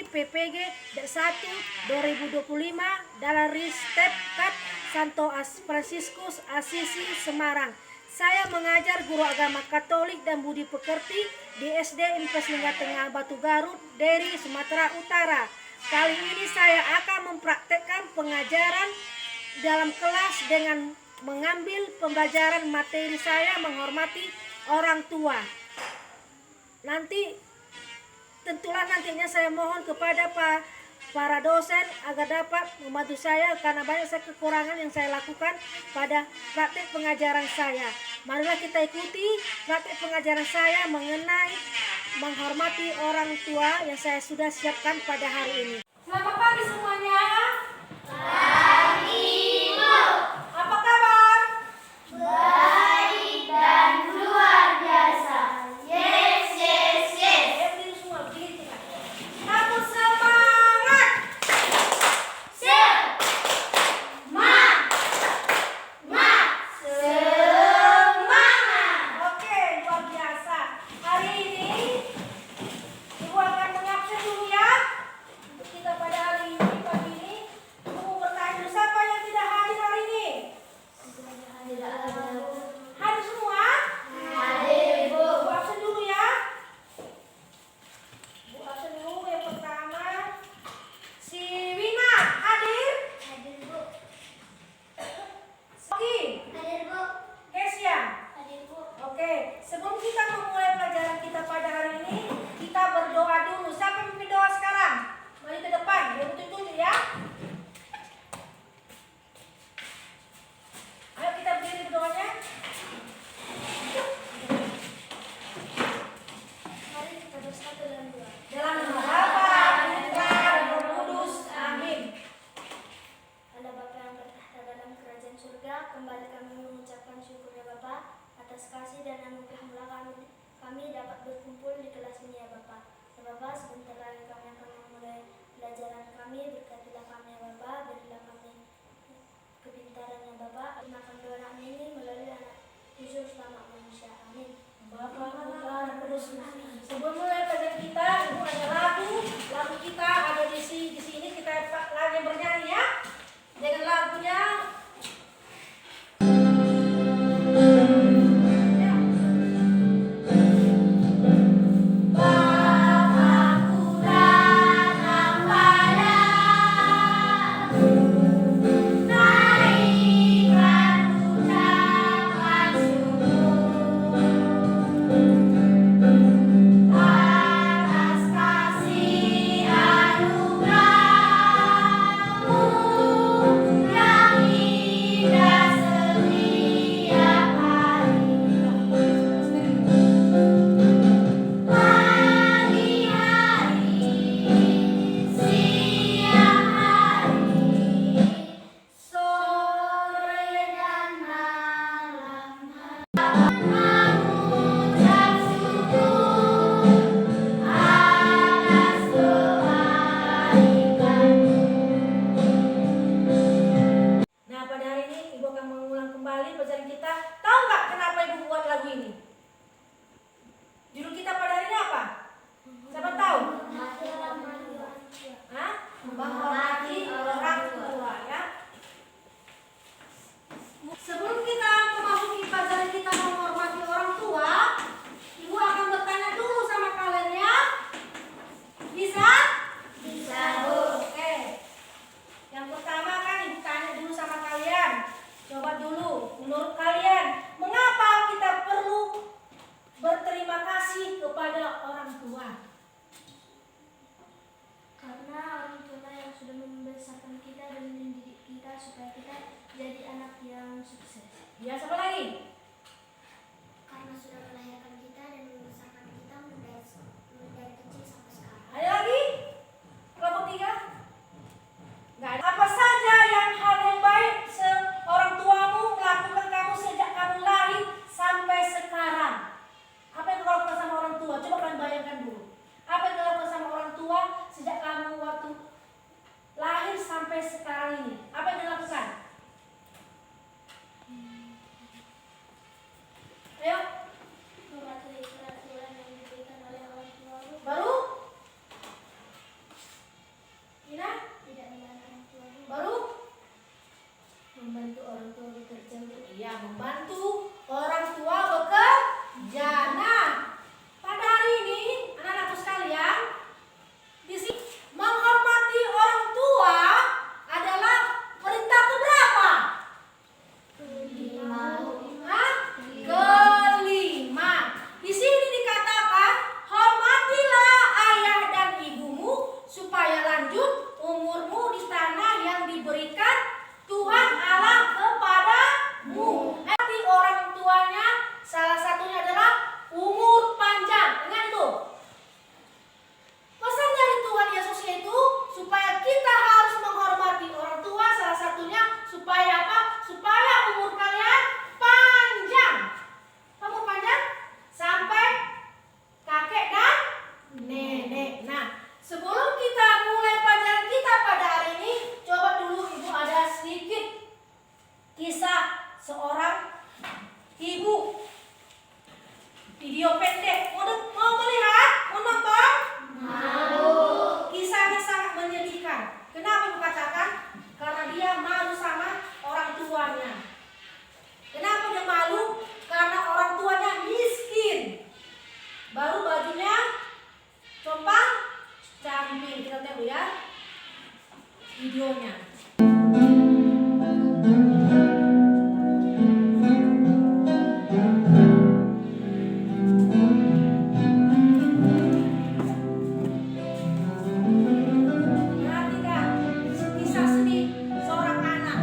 mengikuti PPG 1 2025 dalam Ristekat Santo Fransiskus Asisi Semarang. Saya mengajar guru agama Katolik dan budi pekerti di SD Impes Lingga Tengah Batu Garut dari Sumatera Utara. Kali ini saya akan mempraktekkan pengajaran dalam kelas dengan mengambil pembelajaran materi saya menghormati orang tua. Nantinya saya mohon kepada para dosen agar dapat membantu saya karena banyak kekurangan yang saya lakukan pada praktek pengajaran saya. Marilah kita ikuti praktek pengajaran saya mengenai menghormati orang tua yang saya sudah siapkan pada hari ini. Selamat pagi semuanya. Pagi, Bu. Apa kabar? Baik dan luar biasa. Yes, yes, yes. Berdiri semua, berdiri. Aku semangat. Semangat. Oke, luar biasa. Hari ini Ibu akan mengabsen dulu ya. Untuk kita pada hari ini, pagi ini, Ibu mau bertanya siapa yang tidak hadir hari ini? Hadir semua? Hadir, Bu. Ibu absen dulu ya. Ibu absen dulu. Yang pertama, si Wina hadir. Hadir, Bu. Soki, Hadir, Bu. Kesia. Hadir, Bu. Oke, sebelum kita memulai pelajaran kita pada hari ini, kita berdoa dulu. Siapa yang memimpin doa sekarang? Mari ke depan, ya tunjuk ya. Ayo kita berdiri berdoanya. Mari kita bersatu dalam doa. Dalam nama Bapa, Putra, dan Roh Kudus. Amin. Allah Bapa yang bertahta dalam kerajaan surga, kembali kami mengucapkan syukur ya Bapa atas kasih dan anugerah kami dapat berkumpul di kelas ini ya Bapa. Ya Bapa, sebentar lagi kami akan memulai pelajaran kami, berkatilah kami ya Bapa, berilah kami kepintaran ya Bapa. Makan doa kami ini melalui anak Yesus selamat manusia. Amin. Bapa, Putra, dan Kudus. Sebelum mulai pelajaran kita, Ibu ada lagu kita ada di sini kita lagi bernyanyi ya. Dengan lagunya ya, membantu orang tua bekerja. Nah, pada hari ini anak-anakku sekalian, di sini menghormati orang tua adalah perintah keberapa? Hah? Kelima. Di sini dikatakan, hormatilah ayah dan ibumu supaya lanjut umurmu di tanah yang diberikan Tuhan Allah kepadamu. Arti orang tuanya salah satunya adalah umur panjang. Ingat itu. Pesan dari Tuhan Yesus itu supaya kita harus menghormati orang tua, salah satunya supaya apa? Supaya umur kalian panjang. Umur panjang sampai kakek dan nenek. Nah, sebelum kita mulai pelajaran kita pada hari ini, coba dulu Ibu ada sedikit kisah seorang ibu. Video pendek. Mau melihat? Mau nonton? Mau. Kisahnya sangat menyedihkan. Kenapa Ibu katakan? Karena dia malu sama orang tuanya. Kenapa dia malu? Karena orang tuanya miskin. Baru bajunya compang camping. Kita lihat ya videonya. Perhatikan kisah sedih seorang anak.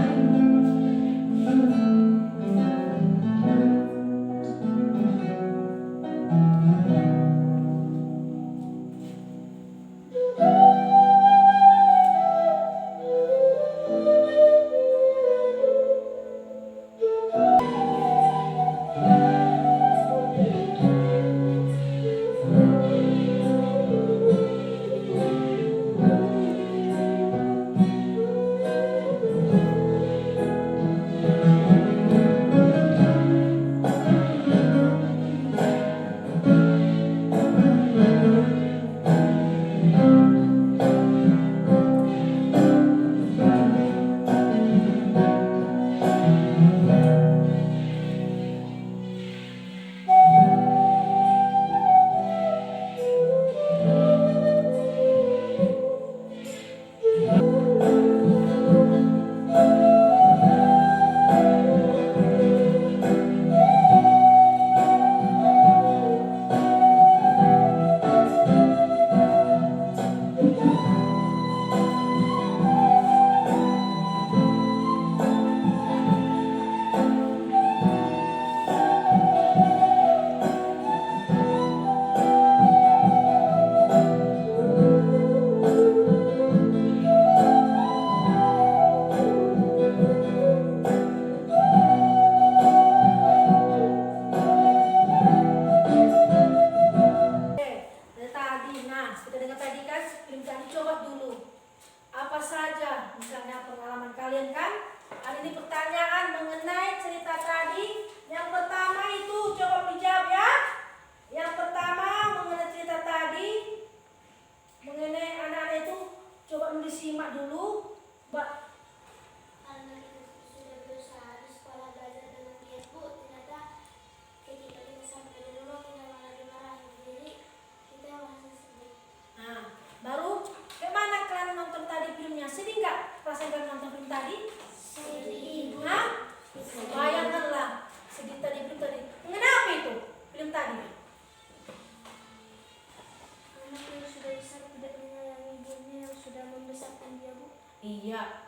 Iya,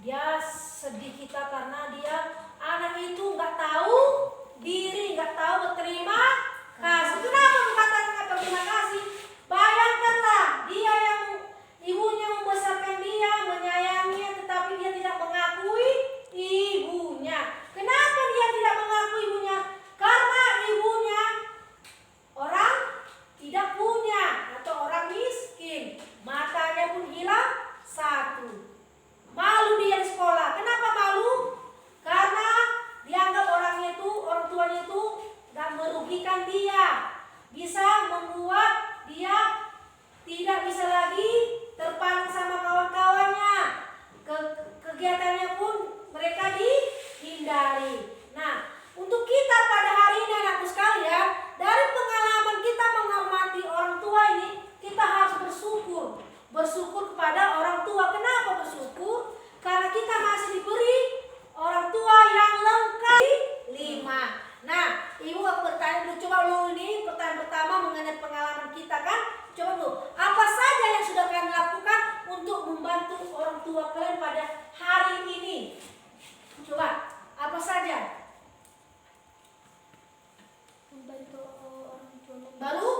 dia sedih kita karena dia anak itu nggak tahu diri, nggak tahu berterima kasih. Kenapa berkata nggak berterima kasih? Bayangkanlah dia yang ibunya membesarkan dia, menyayanginya, tetapi dia tidak mengakui ibunya. Kenapa dia tidak mengakui ibunya? Karena ibunya orang tidak punya atau orang miskin, matanya pun hilang satu. Malu dia di sekolah. Kenapa malu? Karena dianggap orang tuanya itu gak merugikan dia, bisa membuat dia tidak bisa lagi bersyukur kepada orang tua. Kenapa bersyukur? Karena kita masih diberi orang tua yang lengkap. 5. Nah, ibu aku bertanya dulu, coba lu ini pertanyaan pertama mengenai pengalaman kita kan. Coba dulu, apa saja yang sudah kalian lakukan untuk membantu orang tua kalian pada hari ini? Coba, apa saja? Membantu orang tua. Baru?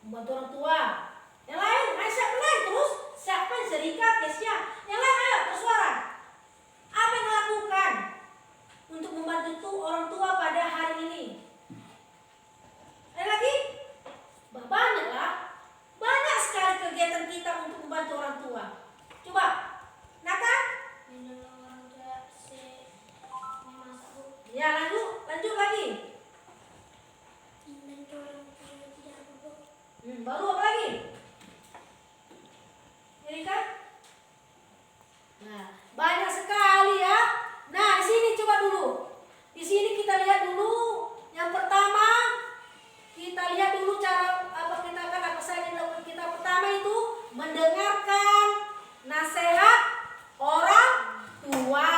Membantu orang tua. Yang lain, ayo siapa lain terus? Siapa yang Serika, Kesia? Yang lain ayo bersuara. Apa yang dilakukan untuk membantu orang tua pada hari ini? Ada lagi? Banyak lah. Banyak sekali kegiatan kita untuk membantu orang tua. Coba, Nathan? Menolong orang tua memasak, Bu. Ya lanjut lagi. Membantu orang tua yang tidak mampu. Baru apa lagi? Serika? Nah, banyak sekali ya. Nah, di sini coba dulu. Di sini kita lihat dulu. Yang pertama, kita lihat dulu cara apa saja yang dilakukan kita. Pertama itu mendengarkan nasihat orang tua,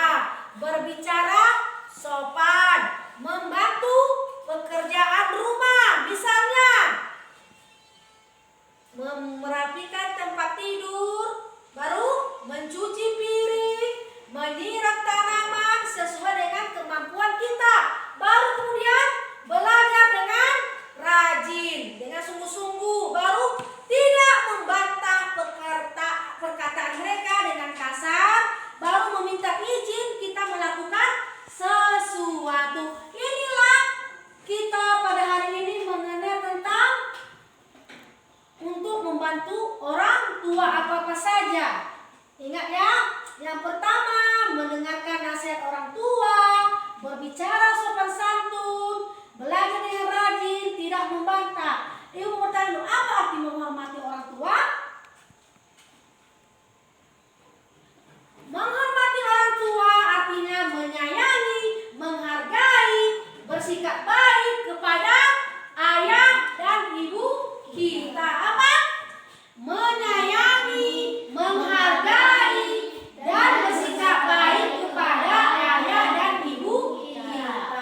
berbicara sopan, membantu pekerjaan rumah, misalnya merapikan tempat tidur, baru mencuci piring, menyiram tanaman sesuai dengan kemampuan kita. Baru kemudian belajar dengan rajin, dengan sungguh-sungguh. Baru tidak membantah perkataan mereka dengan kasar. Baru meminta izin kita melakukan sesuatu. Inilah kita pada hari ini mengenai tentang untuk membantu orang tua apa-apa saja. Ingat ya, yang pertama mendengarkan nasihat orang tua, berbicara sopan santun, belajar dengan rajin, tidak membantah. Ibu mau tanya, apa arti menghormati orang tua? Menghormati orang tua artinya menyayangi, menghargai, bersikap baik kepada ayah dan ibu kita. Apa? Menyayangi, menghargai, dan bersikap baik kepada ayah dan ibu kita.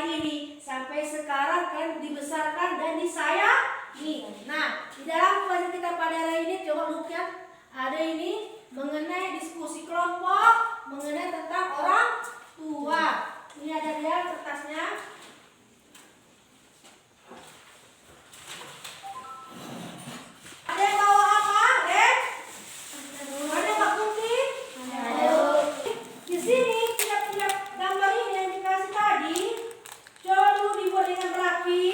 hari ini sampai sekarang kan dibesarkan dan disayangi. Nah, di dalam pelajaran kita pada hari ini coba lihat ada ini mengenai diskusi kelompok mengenai tentang orang tua. Ini ada dia kertasnya. Ada yang bawa apa, Ren? Ada Mbak Kunti? Di sini tiap-tiap gambar ini yang dikasih tadi, coba dulu dibuat dengan rapi,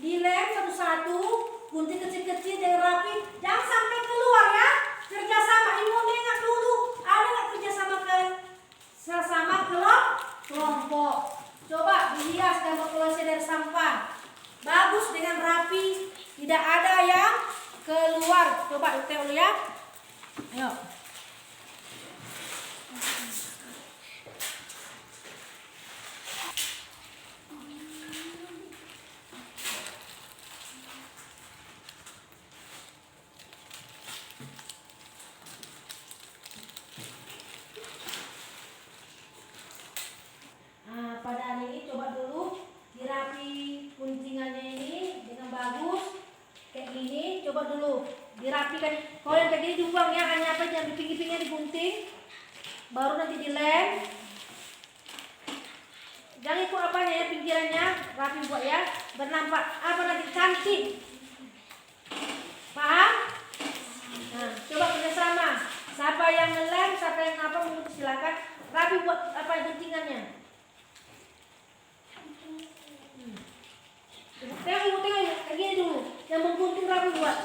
dilem satu-satu, gunting kecil-kecil dengan rapi, jangan sampai keluar ya. Kerjasama, ibu ingat dulu, ada nggak kerjasama sesama kelompok? Coba dihias dan berkeluarga dari sampah, bagus dengan rapi, tidak ada yang keluar. Coba kita lihat, ayo. Nah, pada hari ini coba dulu dirapi guntingannya ini dengan bagus kayak gini. Coba dulu dirapikan. Kalau yang kayak gini dibuang ya, hanya apa jangan di pinggir-pinggirnya digunting, baru nanti dilem. Jangan ikut apanya ya, pinggirannya rapi buat ya, bernampak apa nanti cantik. Paham? Nah, coba kerjasama. Siapa yang ngelem, siapa yang apa mengikuti silakan. Rapi buat apa guntingannya. Tengok kayak gini dulu. Yang menggunting rapi buat.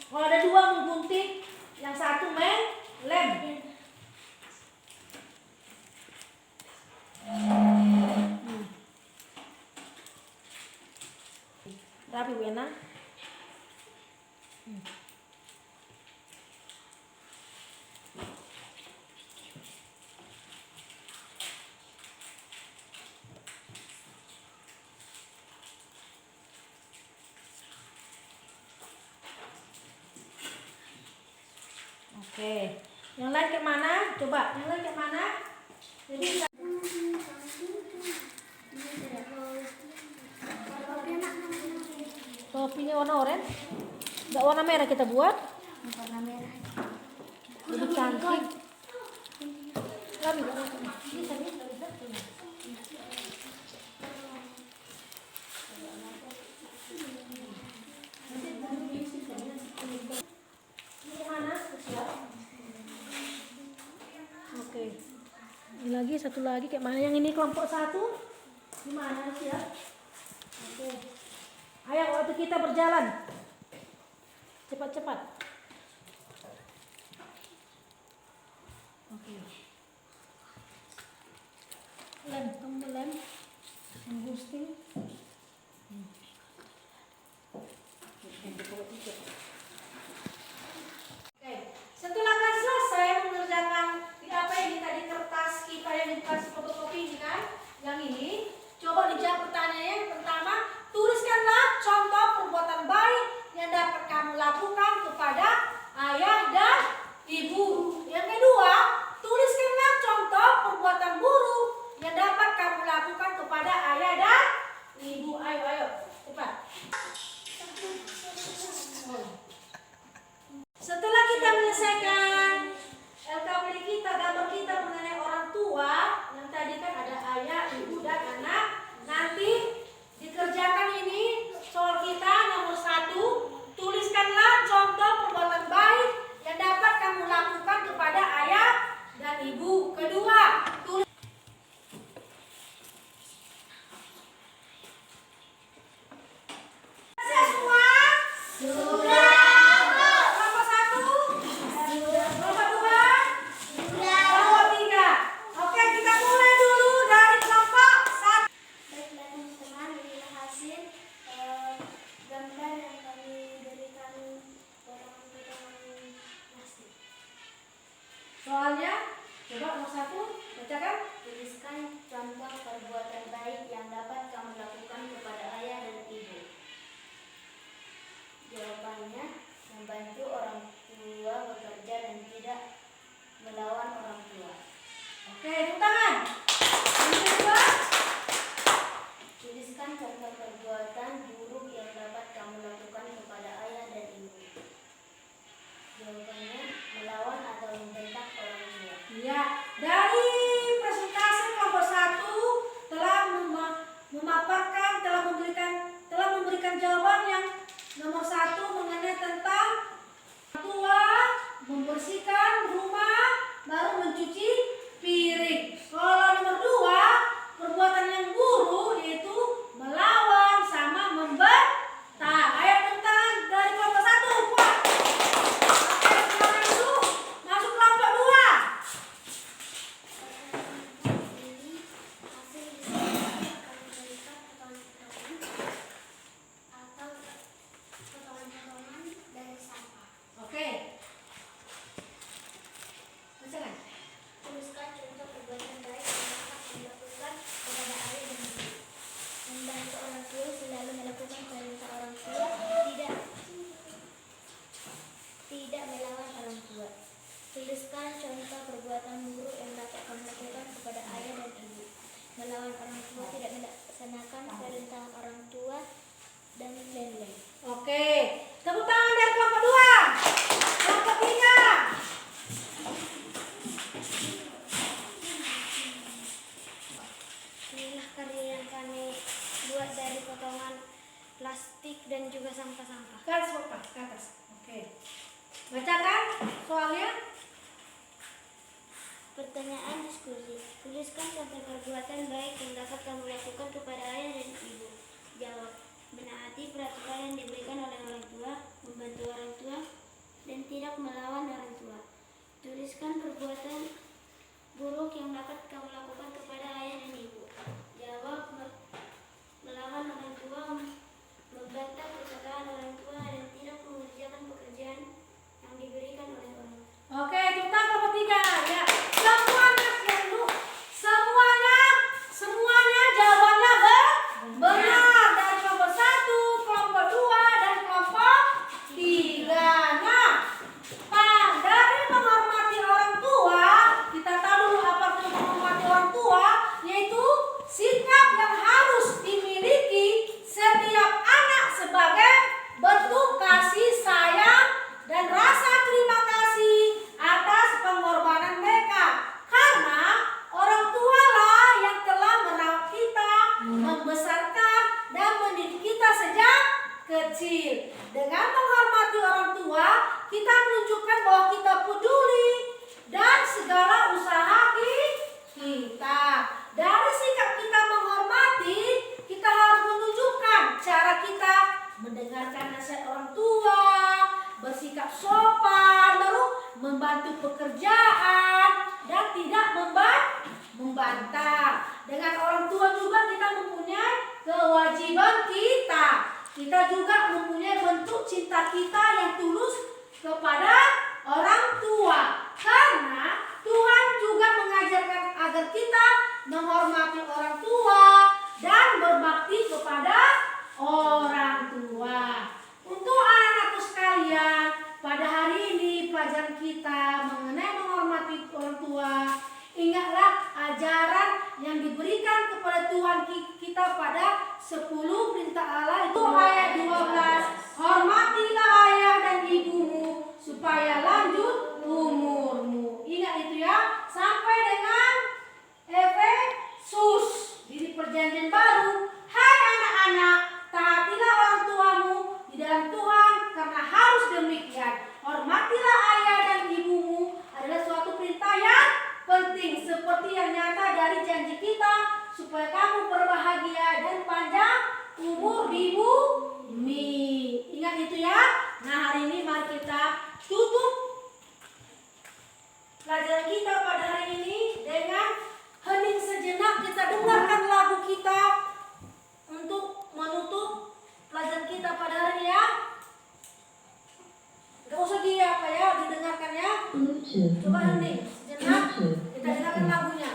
Kalau ada dua menggunting, yang satu lem. Rapi Bu Ena. Oke, yang lain ke mana? Coba, yang lain ke mana? Jadi topinya warna oranye, nggak warna merah kita buat. Warna merah. Lebih cantik. Oke, ini lagi satu lagi kayak mana? Yang ini kelompok satu, gimana sih ya? Oke, ayo waktu kita berjalan cepat-cepat. Oke, lem, kamu lem, gunting. Oke, setelah kan selesai mengerjakan apa yang tadi kertas kita yang dikasih fotokopi ini kan, yang ini, coba dijawab pertanyaannya. Yang pertama, tuliskanlah contoh perbuatan baik yang dapat kamu lakukan kepada ayah dan ibu. Yang kedua, tuliskanlah contoh perbuatan buruk yang dapat kamu lakukan kepada ayah dan ibu. Ayo, cepat. Setelah kita menyelesaikan LKPD kita, gambar kita mengenai orang tua, yang tadi kan ada ayah, ibu, dan anak. Nanti dikerjakan ini soal kita nomor 1. Tuliskanlah contoh perbuatan baik yang dapat kamu lakukan melawan orang tua, tidak melaksanakan perintah orang tua, dan lain-lain. Oke, tepuk tangan dari kelompok 2. Kelompok 3. Inilah karya yang kami buat dari potongan plastik dan juga sampah-sampah. Ke atas. Oke. Bacakan soalnya. Pertanyaan diskusi. Tuliskan contoh perbuatan baik yang dapat kamu lakukan kepada ayah dan ibu. Jawab. Menaati peraturan yang diberikan oleh orang tua, membantu orang tua, dan tidak melawan orang tua. Tuliskan perbuatan buruk yang dapat kamu lakukan kepada ayah dan ibu. Jawab. Melawan orang tua, membantah perkataan orang tua, dan tidak mengerjakan pekerjaan yang diberikan oleh orang tua. Oke, kita kelompok 3 ya. Semuanya jawabannya benar dari kelompok 1, kelompok 2 dan kelompok 3. Nah, dari menghormati orang tua, kita tahu dulu apa itu menghormati orang tua, yaitu sikap yang harus dimiliki setiap anak sebagai bentuk kasih sayang dan rasa terima kasih atas pengorbanan mereka. Karena orang tua lah yang telah merawat kita, membesarkan dan mendidik kita sejak kecil. Dengan menghormati orang tua, kita menunjukkan bahwa kita peduli dan segala usaha kita. Dari sikap kita menghormati, kita harus menunjukkan cara kita mendengarkan nasihat orang tua, bersikap sopan, lalu membantu pekerjaan dan tidak membantah. Dengan orang tua juga kita mempunyai kewajiban kita. Kita juga mempunyai bentuk cinta kita yang tulus kepada orang tua. Karena Tuhan juga mengajarkan agar kita menghormati orang tua dan berbakti kepada orang tua. Untuk anak-anakku sekalian, pada hari ini pelajaran kita mengenai menghormati orang tua. Ingatlah ajaran yang diberikan kepada Tuhan kita pada 10 perintah Allah, itu ayat 12. Hormatilah ayah dan ibumu supaya lanjut umurmu. Ingat itu ya, sampai dengan Efesus di perjanjian baru. Hai anak-anak, taatilah orang tuamu di dalam Tuhan, karena harus demikian. Hormatilah ayah dan ibumu adalah suatu perintah yang penting, seperti yang nyata dari janji kita, supaya kamu berbahagia dan panjang umur di bumi. Ingat itu ya. Nah, hari ini mari kita tutup pelajaran kita pada hari ini dengan hening sejenak. Kita dengarkan lagu kita untuk menutup pelajaran kita pada hari ini ya. Gak usah didengarkan ya. Coba hening sejenak, kita dengarkan lagunya.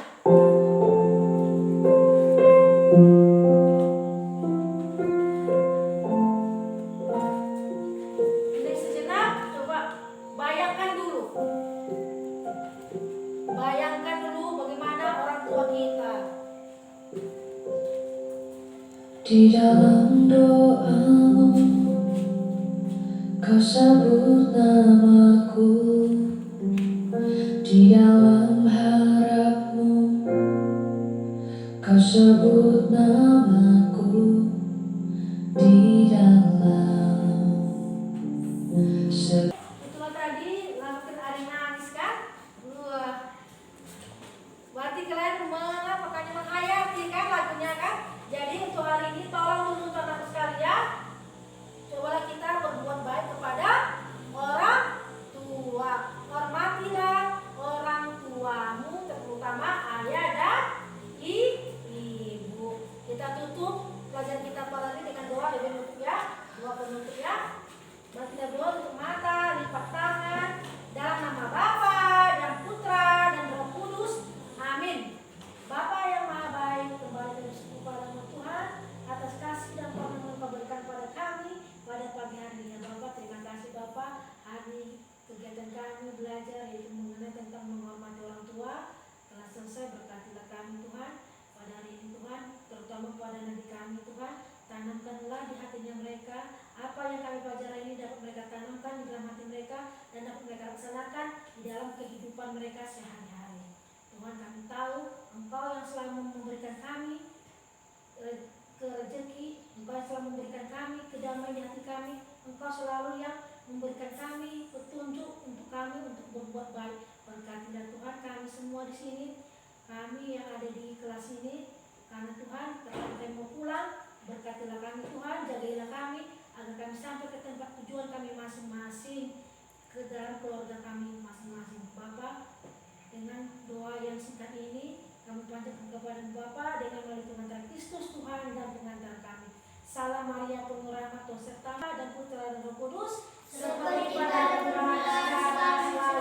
Hening sejenak, coba bayangkan dulu bagaimana orang tua kita. Di dalam doamu kau sebut namaku, di dalam harapmu kau sebut namaku, di dalam Itulah tadi lagu Ari nangis kan? Wah, berarti kalian menghayati kan lagunya kan? Jadi untuk hari ini tolong menuntut anak sekalian, cobalah kita berbuat baik kepada orang tua. Hormatilah orang tuamu, terutama ayah dan ibu. Kita tutup pelajaran kita pada hari ini dengan doa ya. Doa penutup. Tanamkanlah di hatinya mereka apa yang kami pelajari ini dapat mereka tanamkan di dalam hati mereka dan dapat mereka laksanakan di dalam kehidupan mereka sehari-hari. Tuhan, kami tahu Engkau yang selalu memberikan kami rezeki, Engkau yang selalu memberikan kami kedamaian di hati kami, Engkau selalu yang memberikan kami petunjuk untuk kami untuk berbuat baik. Berkatilah Tuhan kami semua di sini, kami yang ada di kelas ini, karena Tuhan ketika kami mau pulang, berkatilah kami Tuhan, jagailah kami agar kami sampai ke tempat tujuan kami masing-masing, ke dalam keluarga kami masing-masing. Bapa, dengan doa yang singkat ini kami panjatkan kepada Bapa dengan melalui pengantar Kristus Tuhan dan pengantar kami. Salam Maria penuh rahmat Tuhan sertamu dan Putra dan Roh Kudus, seperti pada mula, sekarang,